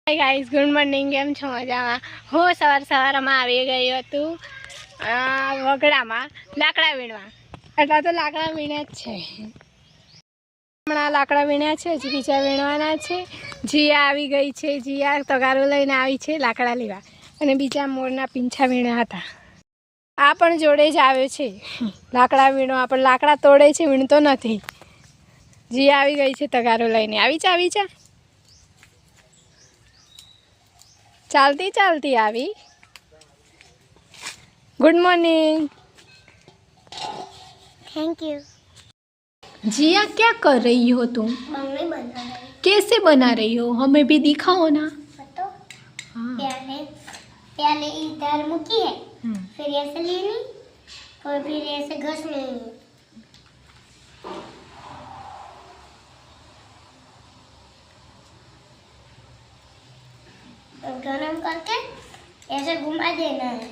Hi guys, good morning. કેમ છો? મજામાં? હું સવારમાં આવી ગઈ હતું વગડામાં લાકડા વીણવા. એટલા તો લાકડા વીણ્યા જ છે. હમણાં લાકડા વીણ્યા છે, હજી બીજા વીણવાના છે. જીયા આવી ગઈ છે. જીયા તગારો લઈને આવી છે લાકડા લેવા. અને બીજા મોરના પીંછા વીણ્યા હતા. આ પણ જોડે જ આવ્યો છે લાકડા વીણવા, પણ લાકડા તોડે છે, વીણતો નથી. જીયા આવી ગઈ છે તગારો લઈને. આવી જા. ચાલતી આવી. Good morning. Thank you. Jiya, क्या कर रही हो तुम? बंगले बना रही. कैसे बना रही हो? हमें भी दिखाओ ना. तो पहले इधर मुकी है, फिर ऐसे लेनी और फिर ऐसे घसनी है. गरम करके ऐसे घुमा देना है,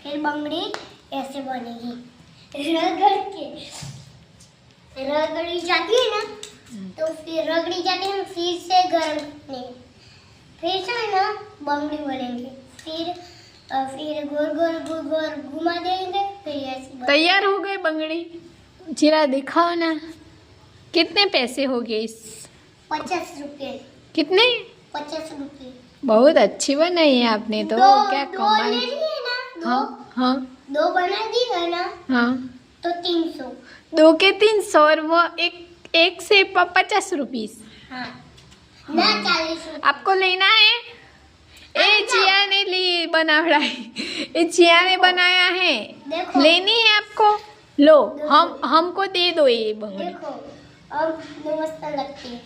फिर बंगड़ी ऐसे बनेगी. रगड़ी जाती है ना, तो फिर रगड़ी जाती है, फिर से गरम नहीं, फिर से ना बंगड़ी बनेगी. फिर गोल घुमा देंगे, फिर ऐसे तैयार हो गए बंगड़ी. जरा दिखाओ ना, कितने पैसे हो गए इस? 50 रुपये. कितने? 50 रुपये. बहुत अच्छी बनाई है आपने तो. क्या दो कमाल. लेनी है ना, हाँ हाँ दो बना दी है ना, हाँ. तो 300. 2 के 300 और वो एक से 50 रुपीस. हाँ. ना 40 रुपये. आपको लेना है? ए जिया ने ली बनावड़ाई. ए जिया ने बनाया है. देखो. लेनी है आपको? लो. हमको दे दो ये बंगड़ी. देखो अब मस्त लगती है.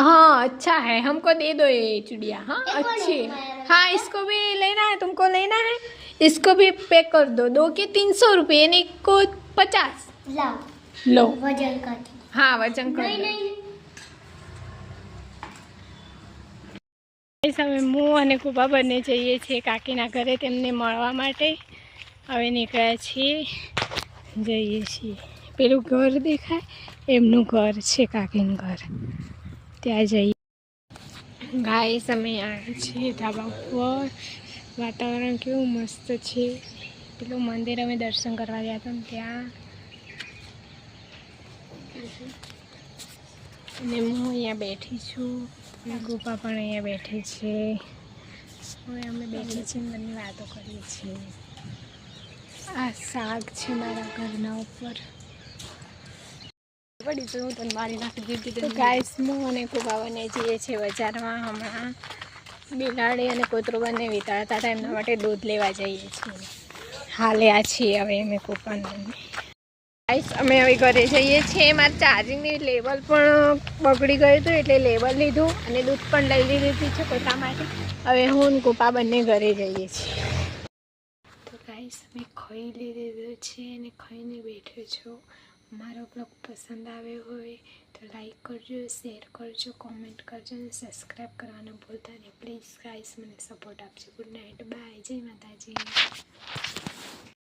हाँ अच्छा है, हमको दे दो ये चुड़िया. हाँ देखो अच्छी नहीं, है. हाँ इसको भी लेना है, तुमको लेना है. इसको भी पैक कर दो. 2 के 300 रुपये, यानी को 50. लाओ. लो. वजन करती. हाँ वजन कर नहीं दो. नहीं. અમે હું અને કુબા બંને જઈએ છીએ કાકીના ઘરે તેમને મળવા માટે. હવે નીકળ્યા છીએ, જઈએ છીએ. પેલું ઘર દેખાય, એમનું ઘર છે કાકીનું ઘર. ત્યાં જઈએ. ગાઈસ, અમે આવ્યા છીએ ધાબા ઉપર. વાતાવરણ કેવું મસ્ત છે. પેલું મંદિર અમે દર્શન કરવા ગયા હતા ત્યાં. અને હું અહીંયા બેઠી છું. ગુફા પણ અહીંયા બેઠી છે. હવે અમે બેઠી છીએ, બંને વાતો કરીએ છીએ. આ શાક છે મારા ઘરના ઉપર. હું તને મારી નાખી દીધી. ગાઈસ, હું અને કુબા બંને જઈએ છીએ બજારમાં. હમણાં બિલાડી અને કૂતરો બંને વિતાડતા હતા, એમના માટે દૂધ લેવા જઈએ છીએ. હાલ્યા છીએ હવે અમે કૂપાને. ગાઈસ, અમે હવે ઘરે જઈએ છીએ. મારા ચાર્જિંગની લેવલ પણ બગડી ગયું હતું, એટલે લેવલ લીધું અને દૂધ પણ લઈ લીધી છે પોતા માટે. હવે હું અને કૂપા બંને ઘરે જઈએ છીએ. તો ગાઈસ, અમે ખાઈ લીધું છે અને ખાઈને બેઠો છો. મારો બ્લોગ પસંદ આવ્યો હોય તો લાઈક કરજો, શેર કરજો, કોમેન્ટ કરજો અને સબસ્ક્રાઈબ કરવાનું ભૂલતા નહીં. પ્લીઝ ગાઈસ, મને સપોર્ટ આપજો. ગુડ નાઇટ, બાય, જય માતાજી.